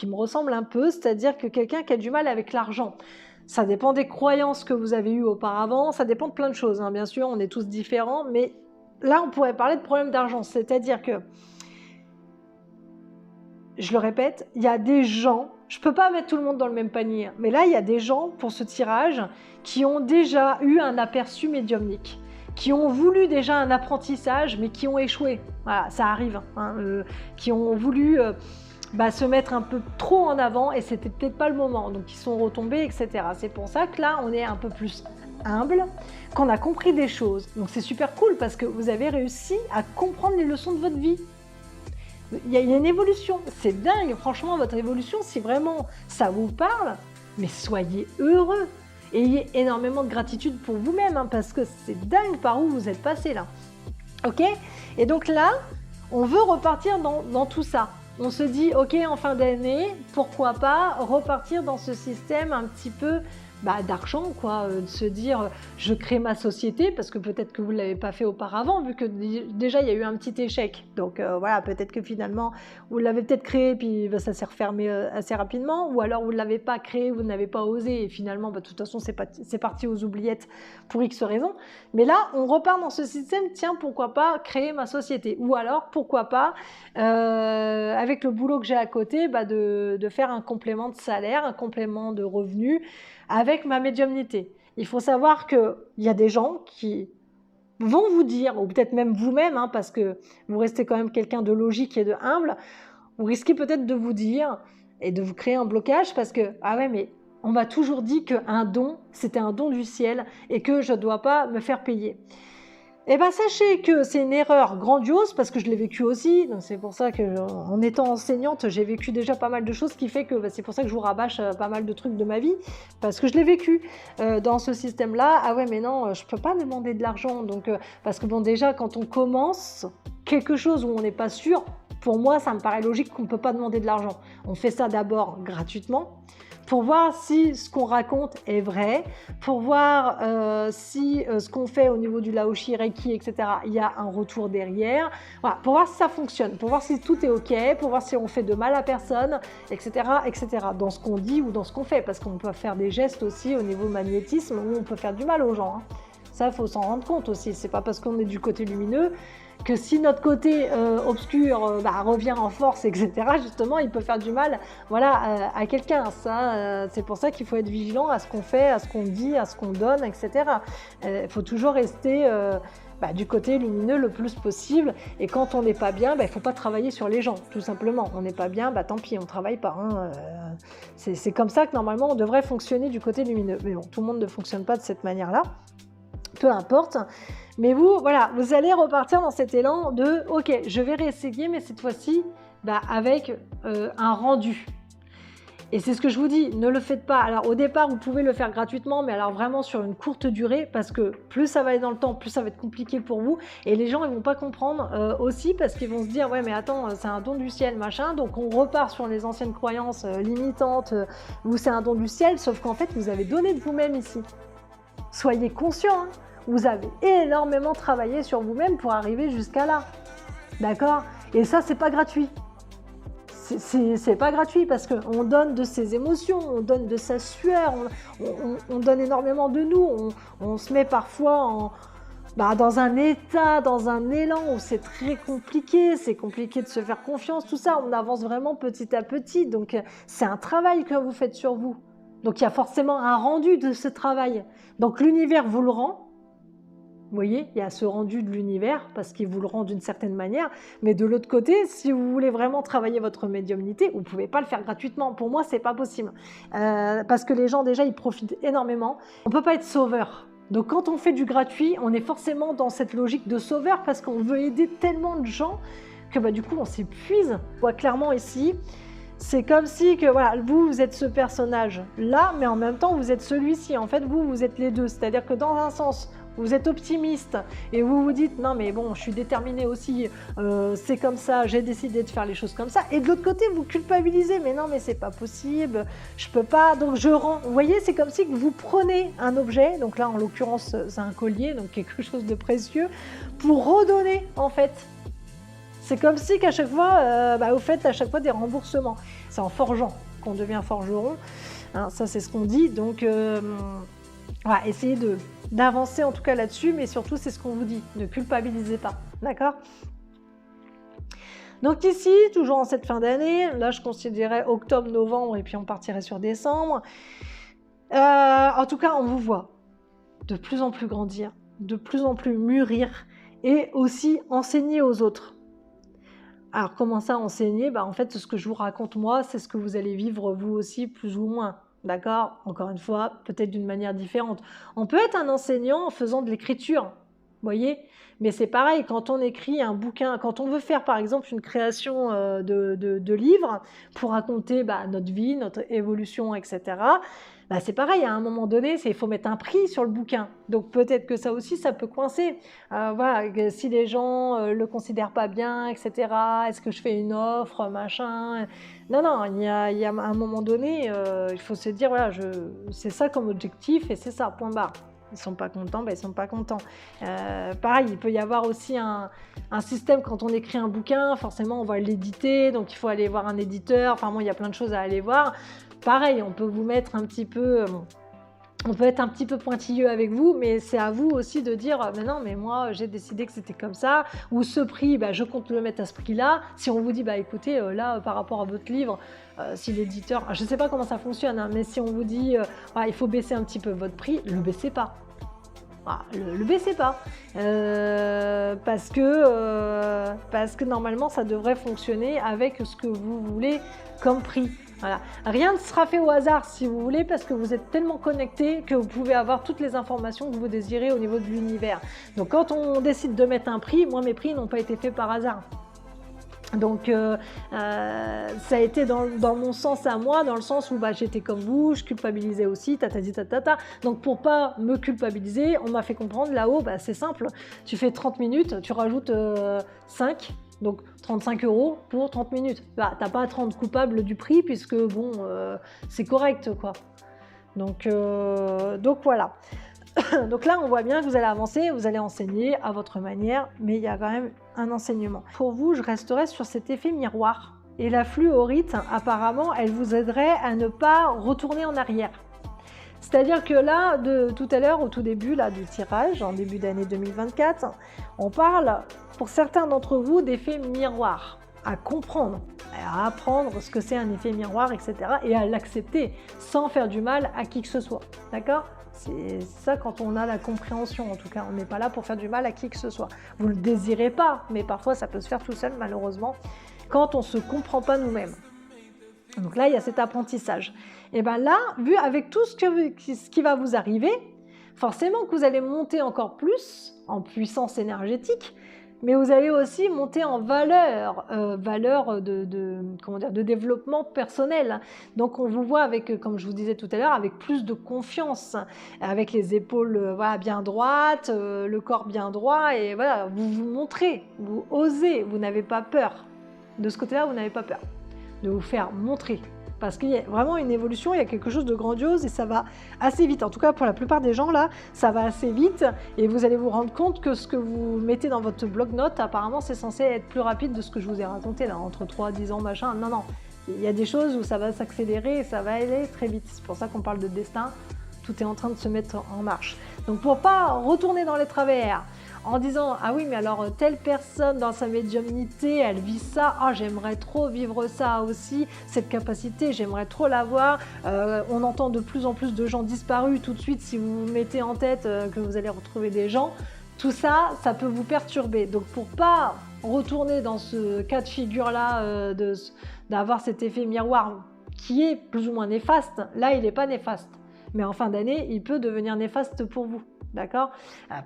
me ressemble un peu, c'est-à-dire que quelqu'un qui a du mal avec l'argent. Ça dépend des croyances que vous avez eues auparavant, ça dépend de plein de choses, hein, bien sûr, on est tous différents, mais là, on pourrait parler de problème d'argent, c'est-à-dire que, je le répète, il y a des gens, je ne peux pas mettre tout le monde dans le même panier, mais là, il y a des gens, pour ce tirage, qui ont déjà eu un aperçu médiumnique, qui ont voulu déjà un apprentissage, mais qui ont échoué. Voilà, ça arrive, hein, qui ont voulu se mettre un peu trop en avant, et c'était peut-être pas le moment, donc ils sont retombés, etc. C'est pour ça que là, on est un peu plus humble, qu'on a compris des choses. Donc c'est super cool, parce que vous avez réussi à comprendre les leçons de votre vie. Il y a une évolution, c'est dingue, franchement, votre évolution, si vraiment ça vous parle, mais soyez heureux. Ayez énormément de gratitude pour vous-même, hein, parce que c'est dingue par où vous êtes passé là. Ok? Et donc là, on veut repartir dans tout ça. On se dit, ok, en fin d'année, pourquoi pas repartir dans ce système un petit peu d'argent, quoi, de se dire je crée ma société, parce que peut-être que vous ne l'avez pas fait auparavant, vu que déjà il y a eu un petit échec, donc voilà, peut-être que finalement vous l'avez peut-être créé, puis ça s'est refermé assez rapidement, ou alors vous ne l'avez pas créé, vous n'avez pas osé, et finalement de toute façon c'est parti aux oubliettes pour X raisons, mais là on repart dans ce système, tiens, pourquoi pas créer ma société, ou alors pourquoi pas avec le boulot que j'ai à côté, de faire un complément de salaire, un complément de revenus, avec ma médiumnité. Il faut savoir qu'il y a des gens qui vont vous dire, ou peut-être même vous-même, hein, parce que vous restez quand même quelqu'un de logique et de humble, vous risquez peut-être de vous dire et de vous créer un blocage, parce que, ah ouais, mais on m'a toujours dit qu'un don, c'était un don du ciel et que je ne dois pas me faire payer. Eh ben, sachez que c'est une erreur grandiose parce que je l'ai vécu aussi. Donc c'est pour ça que, en étant enseignante, j'ai vécu déjà pas mal de choses, ce qui fait que bah, c'est pour ça que je vous rabâche pas mal de trucs de ma vie parce que je l'ai vécu dans ce système-là. Ah ouais, mais non, je peux pas demander de l'argent. Donc parce que bon, déjà quand on commence quelque chose où on n'est pas sûr, pour moi, ça me paraît logique qu'on ne peut pas demander de l'argent. On fait ça d'abord gratuitement pour voir si ce qu'on raconte est vrai, pour voir si ce qu'on fait au niveau du Laoshi, Reiki, etc., il y a un retour derrière, voilà, pour voir si ça fonctionne, pour voir si tout est OK, pour voir si on fait de mal à personne, etc., etc., dans ce qu'on dit ou dans ce qu'on fait, parce qu'on peut faire des gestes aussi au niveau magnétisme où on peut faire du mal aux gens, hein. Ça, il faut s'en rendre compte aussi. C'est pas parce qu'on est du côté lumineux que si notre côté obscur revient en force, etc., justement, il peut faire du mal, voilà, à quelqu'un. Ça, c'est pour ça qu'il faut être vigilant à ce qu'on fait, à ce qu'on dit, à ce qu'on donne, etc. Il faut toujours rester du côté lumineux le plus possible. Et quand on n'est pas bien, il ne faut pas travailler sur les gens, tout simplement. On n'est pas bien, tant pis, on ne travaille pas. Hein. C'est comme ça que normalement on devrait fonctionner du côté lumineux. Mais bon, tout le monde ne fonctionne pas de cette manière-là. Peu importe, mais vous, voilà, vous allez repartir dans cet élan de « Ok, je vais réessayer, mais cette fois-ci, avec un rendu ». Et c'est ce que je vous dis, ne le faites pas. Alors au départ, vous pouvez le faire gratuitement, mais alors vraiment sur une courte durée, parce que plus ça va aller dans le temps, plus ça va être compliqué pour vous. Et les gens, ils vont pas comprendre aussi, parce qu'ils vont se dire « Ouais, mais attends, c'est un don du ciel, machin ». Donc on repart sur les anciennes croyances limitantes, où c'est un don du ciel, sauf qu'en fait, vous avez donné de vous-même ici. Soyez conscients, hein. Vous avez énormément travaillé sur vous-même pour arriver jusqu'à là. D'accord? Et ça, c'est pas gratuit. C'est pas gratuit parce qu'on donne de ses émotions, on donne de sa sueur, on donne énormément de nous, on se met parfois dans un état, dans un élan où c'est très compliqué, c'est compliqué de se faire confiance, tout ça, on avance vraiment petit à petit. Donc, c'est un travail que vous faites sur vous. Donc, il y a forcément un rendu de ce travail. Donc, l'univers vous le rend. Vous voyez, il y a ce rendu de l'univers parce qu'il vous le rend d'une certaine manière. Mais de l'autre côté, si vous voulez vraiment travailler votre médiumnité, vous ne pouvez pas le faire gratuitement. Pour moi, ce n'est pas possible. Parce que les gens, déjà, ils profitent énormément. On ne peut pas être sauveur. Donc, quand on fait du gratuit, on est forcément dans cette logique de sauveur parce qu'on veut aider tellement de gens que du coup, on s'épuise. On voit clairement ici, c'est comme si que voilà, vous êtes ce personnage-là, mais en même temps, vous êtes celui-ci. En fait, vous êtes les deux. C'est-à-dire que dans un sens, vous êtes optimiste et vous vous dites non mais bon je suis déterminé aussi, c'est comme ça, j'ai décidé de faire les choses comme ça, et de l'autre côté vous culpabilisez, mais non mais c'est pas possible, je peux pas, donc je rends. Vous voyez, c'est comme si vous prenez un objet, donc là en l'occurrence c'est un collier, donc quelque chose de précieux, pour redonner en fait. C'est comme si qu'à chaque fois vous faites à chaque fois des remboursements. C'est en forgeant qu'on devient forgeron, hein, ça c'est ce qu'on dit, donc voilà, essayez d'avancer en tout cas là-dessus, mais surtout c'est ce qu'on vous dit, ne culpabilisez pas, d'accord? Donc ici, toujours en cette fin d'année, là je considérais octobre, novembre et puis on partirait sur décembre. En tout cas, on vous voit de plus en plus grandir, de plus en plus mûrir et aussi enseigner aux autres. Alors comment ça enseigner? En fait, ce que je vous raconte moi, c'est ce que vous allez vivre vous aussi plus ou moins. D'accord? Encore une fois, peut-être d'une manière différente. On peut être un enseignant en faisant de l'écriture, vous voyez? Mais c'est pareil, quand on écrit un bouquin, quand on veut faire par exemple une création de livres pour raconter notre vie, notre évolution, etc., c'est pareil, à un moment donné, il faut mettre un prix sur le bouquin. Donc peut-être que ça aussi, ça peut coincer. Voilà, si les gens le considèrent pas bien, etc., est-ce que je fais une offre, machin? Non, il y a un moment donné, il faut se dire, voilà, c'est ça comme objectif et c'est ça, point barre. Ils sont pas contents, ils sont pas contents. Pareil, il peut y avoir aussi un système quand on écrit un bouquin, forcément on va l'éditer, donc il faut aller voir un éditeur, enfin bon, il y a plein de choses à aller voir. Pareil, on peut vous mettre un petit peu... on peut être un petit peu pointilleux avec vous, mais c'est à vous aussi de dire mais non, mais moi j'ai décidé que c'était comme ça, ou ce prix, je compte le mettre à ce prix-là. Si on vous dit écoutez, là par rapport à votre livre, si l'éditeur, je ne sais pas comment ça fonctionne, hein, mais si on vous dit il faut baisser un petit peu votre prix, ne le baissez pas. Voilà, le baissez pas. Parce que normalement, ça devrait fonctionner avec ce que vous voulez comme prix. Voilà. Rien ne sera fait au hasard si vous voulez, parce que vous êtes tellement connecté que vous pouvez avoir toutes les informations que vous désirez au niveau de l'univers. Donc quand on décide de mettre un prix, moi mes prix n'ont pas été faits par hasard. Donc ça a été dans mon sens à moi, dans le sens où bah, j'étais comme vous, je culpabilisais aussi, tatata. Donc pour pas me culpabiliser, on m'a fait comprendre là-haut, bah, c'est simple, tu fais 30 minutes, tu rajoutes 5, donc 35 € pour 30 minutes. Bah, t'as pas à te rendre coupable du prix, puisque bon, c'est correct quoi. Donc voilà. Donc là, on voit bien que vous allez avancer, vous allez enseigner à votre manière, mais il y a quand même un enseignement. Pour vous, je resterai sur cet effet miroir. Et la fluorite, apparemment, elle vous aiderait à ne pas retourner en arrière. C'est-à-dire que là, tout à l'heure, au tout début là, du tirage, en début d'année 2024, on parle, pour certains d'entre vous, d'effet miroir. À comprendre, à apprendre ce que c'est un effet miroir, etc. et à l'accepter sans faire du mal à qui que ce soit. D'accord ? C'est ça quand on a la compréhension, en tout cas. On n'est pas là pour faire du mal à qui que ce soit. Vous ne le désirez pas, mais parfois ça peut se faire tout seul, malheureusement, quand on ne se comprend pas nous-mêmes. Donc là, il y a cet apprentissage. Et bien là, vu avec tout ce qui va vous arriver, forcément que vous allez monter encore plus en puissance énergétique, mais vous allez aussi monter en valeur de développement personnel. Donc on vous voit avec, comme je vous disais tout à l'heure, avec plus de confiance, avec les épaules voilà, bien droites, le corps bien droit, et voilà, vous vous montrez, vous osez, vous n'avez pas peur. De ce côté-là, vous n'avez pas peur de vous faire montrer. Parce qu'il y a vraiment une évolution, il y a quelque chose de grandiose et ça va assez vite. En tout cas, pour la plupart des gens, là, ça va assez vite et vous allez vous rendre compte que ce que vous mettez dans votre bloc-notes, apparemment, c'est censé être plus rapide de ce que je vous ai raconté, là, entre 3 10 ans, machin. Non, non, il y a des choses où ça va s'accélérer et ça va aller très vite. C'est pour ça qu'on parle de destin. Tout est en train de se mettre en marche. Donc, pour pas retourner dans les travers, en disant « Ah oui, mais alors telle personne dans sa médiumnité, elle vit ça, ah j'aimerais trop vivre ça aussi, cette capacité, j'aimerais trop l'avoir. On entend de plus en plus de gens disparus tout de suite si vous vous mettez en tête que vous allez retrouver des gens. » Tout ça, ça peut vous perturber. Donc pour pas retourner dans ce cas de figure-là, d'avoir cet effet miroir qui est plus ou moins néfaste, là il n'est pas néfaste. Mais en fin d'année, il peut devenir néfaste pour vous. D'accord ?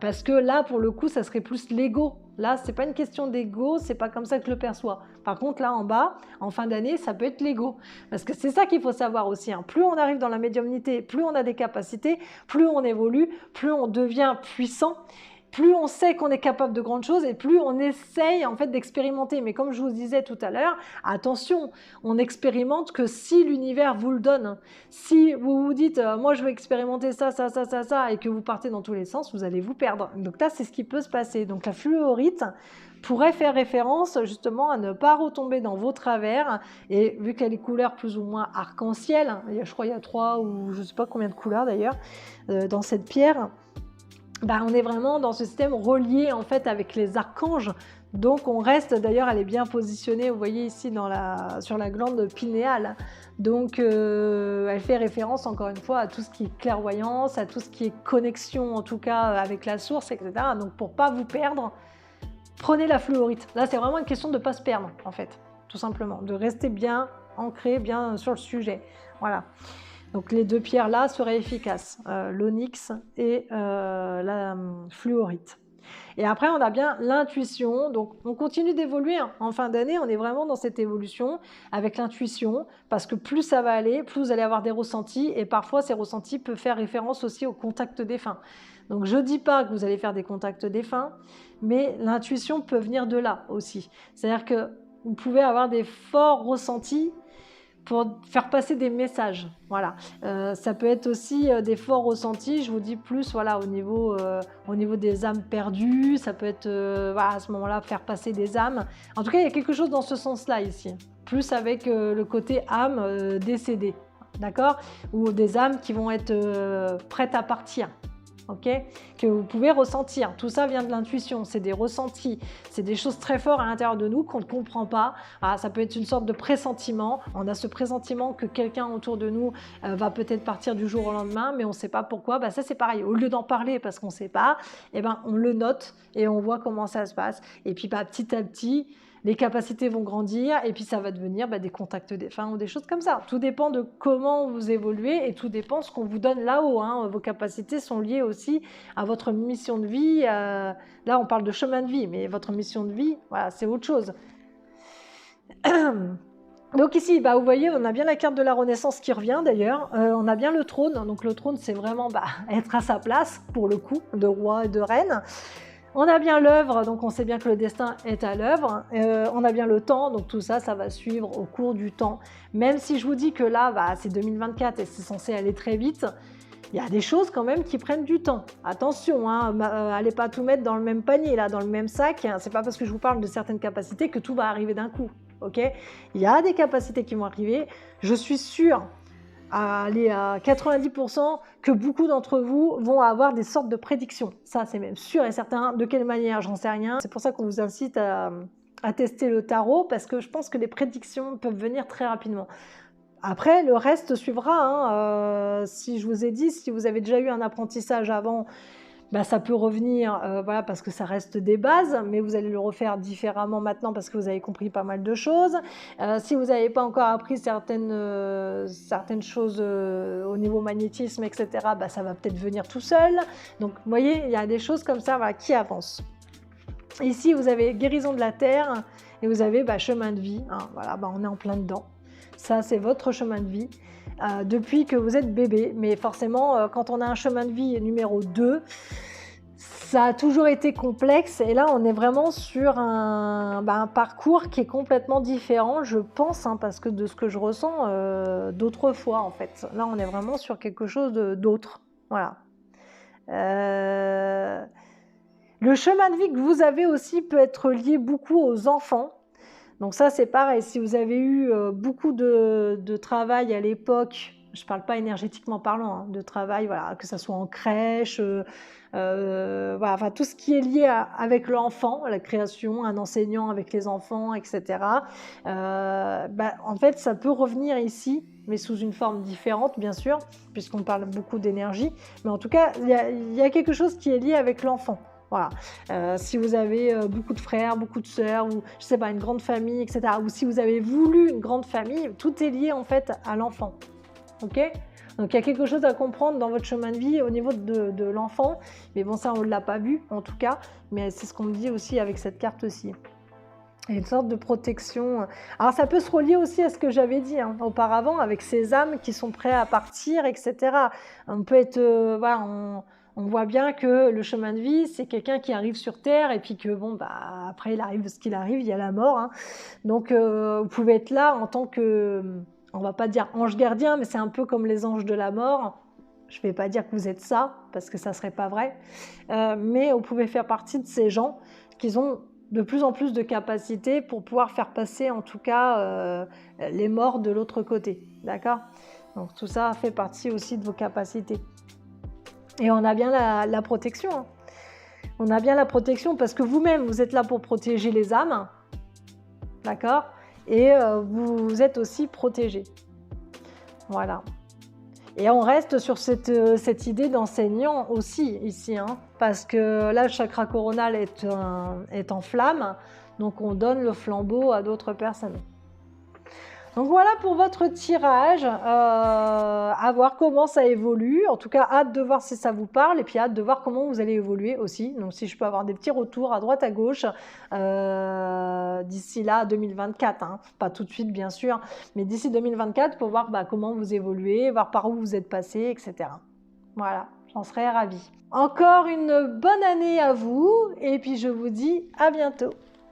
Parce que là, pour le coup, ça serait plus l'ego. Là, c'est pas une question d'ego, c'est pas comme ça que je le perçois. Par contre, là, en bas, en fin d'année, ça peut être l'ego. Parce que c'est ça qu'il faut savoir aussi. Hein. Plus on arrive dans la médiumnité, plus on a des capacités, plus on évolue, plus on devient puissant. Plus on sait qu'on est capable de grandes choses et plus on essaye en fait d'expérimenter. Mais comme je vous disais tout à l'heure, attention, on n'expérimente que si l'univers vous le donne. Si vous vous dites moi je veux expérimenter ça et que vous partez dans tous les sens, vous allez vous perdre. Donc là, c'est ce qui peut se passer. Donc la fluorite pourrait faire référence justement à ne pas retomber dans vos travers. Et vu qu'elle est couleur plus ou moins arc-en-ciel, je crois qu'il y a 3 ou je ne sais pas combien de couleurs d'ailleurs dans cette pierre, bah, on est vraiment dans ce système relié en fait avec les archanges. Donc on reste, d'ailleurs elle est bien positionnée, vous voyez ici sur la glande pinéale. Donc elle fait référence encore une fois à tout ce qui est clairvoyance, à tout ce qui est connexion en tout cas avec la source, etc. Donc pour pas vous perdre, prenez la fluorite. Là c'est vraiment une question de ne pas se perdre en fait, tout simplement, de rester bien ancré, bien sur le sujet. Voilà. Donc les 2 pierres là seraient efficaces, l'onyx et la fluorite. Et après on a bien l'intuition, donc on continue d'évoluer. Hein. En fin d'année, on est vraiment dans cette évolution avec l'intuition, parce que plus ça va aller, plus vous allez avoir des ressentis, et parfois ces ressentis peuvent faire référence aussi au contact défunt. Donc je ne dis pas que vous allez faire des contacts défunts, mais l'intuition peut venir de là aussi. C'est-à-dire que vous pouvez avoir des forts ressentis pour faire passer des messages, voilà. Ça peut être aussi des forts ressentis, je vous dis plus, voilà, au niveau des âmes perdues, ça peut être, voilà, à ce moment-là, faire passer des âmes. En tout cas, il y a quelque chose dans ce sens-là ici, plus avec le côté âme décédée, d'accord ? Ou des âmes qui vont être prêtes à partir. ok, que vous pouvez ressentir. Tout ça vient de l'intuition, c'est des ressentis, c'est des choses très fortes à l'intérieur de nous qu'on ne comprend pas. Ah, ça peut être une sorte de pressentiment. On a ce pressentiment que quelqu'un autour de nous va peut-être partir du jour au lendemain, mais on ne sait pas pourquoi. Bah, ça, c'est pareil. Au lieu d'en parler parce qu'on ne sait pas, eh ben, on le note et on voit comment ça se passe. Et puis, bah, petit à petit, les capacités vont grandir et puis ça va devenir des contacts défunts ou des choses comme ça. Tout dépend de comment vous évoluez et tout dépend de ce qu'on vous donne là-haut. Hein. Vos capacités sont liées aussi à votre mission de vie. Là, on parle de chemin de vie, mais votre mission de vie, voilà, c'est autre chose. Donc ici, vous voyez, on a bien la carte de la Renaissance qui revient d'ailleurs. On a bien le trône. Donc le trône, c'est vraiment être à sa place, pour le coup, de roi et de reine. On a bien l'œuvre, donc on sait bien que le destin est à l'œuvre. On a bien le temps, donc tout ça, ça va suivre au cours du temps. Même si je vous dis que là, c'est 2024 et c'est censé aller très vite, il y a des choses quand même qui prennent du temps. Attention, hein, allez pas tout mettre dans le même panier, là, dans le même sac. C'est pas parce que je vous parle de certaines capacités que tout va arriver d'un coup. Ok ? Il y a des capacités qui vont arriver. Je suis sûre à 90% que beaucoup d'entre vous vont avoir des sortes de prédictions. Ça, c'est même sûr et certain. De quelle manière, j'en sais rien. C'est pour ça qu'on vous incite à tester le tarot, parce que je pense que les prédictions peuvent venir très rapidement. Après, le reste suivra. Hein. Si je vous ai dit, si vous avez déjà eu un apprentissage avant, ça peut revenir, voilà, parce que ça reste des bases, mais vous allez le refaire différemment maintenant parce que vous avez compris pas mal de choses. Si vous n'avez pas encore appris certaines choses au niveau magnétisme, etc., ça va peut-être venir tout seul. Donc, vous voyez, il y a des choses comme ça, voilà, qui avancent. Ici, vous avez guérison de la terre et vous avez chemin de vie. Hein, voilà, on est en plein dedans. Ça, c'est votre chemin de vie. Depuis que vous êtes bébé, mais forcément, quand on a un chemin de vie numéro 2, ça a toujours été complexe et là, on est vraiment sur un parcours qui est complètement différent, je pense, hein, parce que de ce que je ressens d'autrefois, en fait. Là, on est vraiment sur quelque chose d'autre. Voilà. Le chemin de vie que vous avez aussi peut être lié beaucoup aux enfants. Donc ça, c'est pareil, si vous avez eu beaucoup de travail à l'époque, je ne parle pas énergétiquement parlant, hein, de travail, voilà, que ce soit en crèche, voilà, tout ce qui est lié avec l'enfant, la création, un enseignant avec les enfants, etc. En fait, ça peut revenir ici, mais sous une forme différente, bien sûr, puisqu'on parle beaucoup d'énergie. Mais en tout cas, il y a quelque chose qui est lié avec l'enfant. Voilà. Si vous avez beaucoup de frères, beaucoup de sœurs, ou je sais pas, une grande famille, etc., ou si vous avez voulu une grande famille, tout est lié en fait à l'enfant. Ok ? Donc il y a quelque chose à comprendre dans votre chemin de vie au niveau de l'enfant, mais bon, ça on ne l'a pas vu en tout cas, mais c'est ce qu'on me dit aussi avec cette carte-ci. Et une sorte de protection. Alors ça peut se relier aussi à ce que j'avais dit auparavant, avec ces âmes qui sont prêtes à partir, etc. On peut être, on voit bien que le chemin de vie, c'est quelqu'un qui arrive sur Terre et puis que après il arrive ce qu'il arrive, il y a la mort. Hein. Donc vous pouvez être là en tant que, on va pas dire ange gardien, mais c'est un peu comme les anges de la mort. Je ne vais pas dire que vous êtes ça, parce que ça ne serait pas vrai. Mais vous pouvez faire partie de ces gens qui ont de plus en plus de capacités pour pouvoir faire passer en tout cas les morts de l'autre côté. D'accord ? Donc tout ça fait partie aussi de vos capacités. Et on a bien la protection. Hein. On a bien la protection parce que vous-même, vous êtes là pour protéger les âmes. D'accord ? Et vous êtes aussi protégé. Voilà. Et on reste sur cette idée d'enseignant aussi ici. Hein, parce que là, le chakra coronal est en flamme. Donc on donne le flambeau à d'autres personnes. Donc voilà pour votre tirage, à voir comment ça évolue. En tout cas, hâte de voir si ça vous parle et puis hâte de voir comment vous allez évoluer aussi. Donc si je peux avoir des petits retours à droite, à gauche, d'ici là, 2024. Hein. Pas tout de suite, bien sûr, mais d'ici 2024 pour voir comment vous évoluez, voir par où vous êtes passé, etc. Voilà, j'en serais ravie. Encore une bonne année à vous et puis je vous dis à bientôt.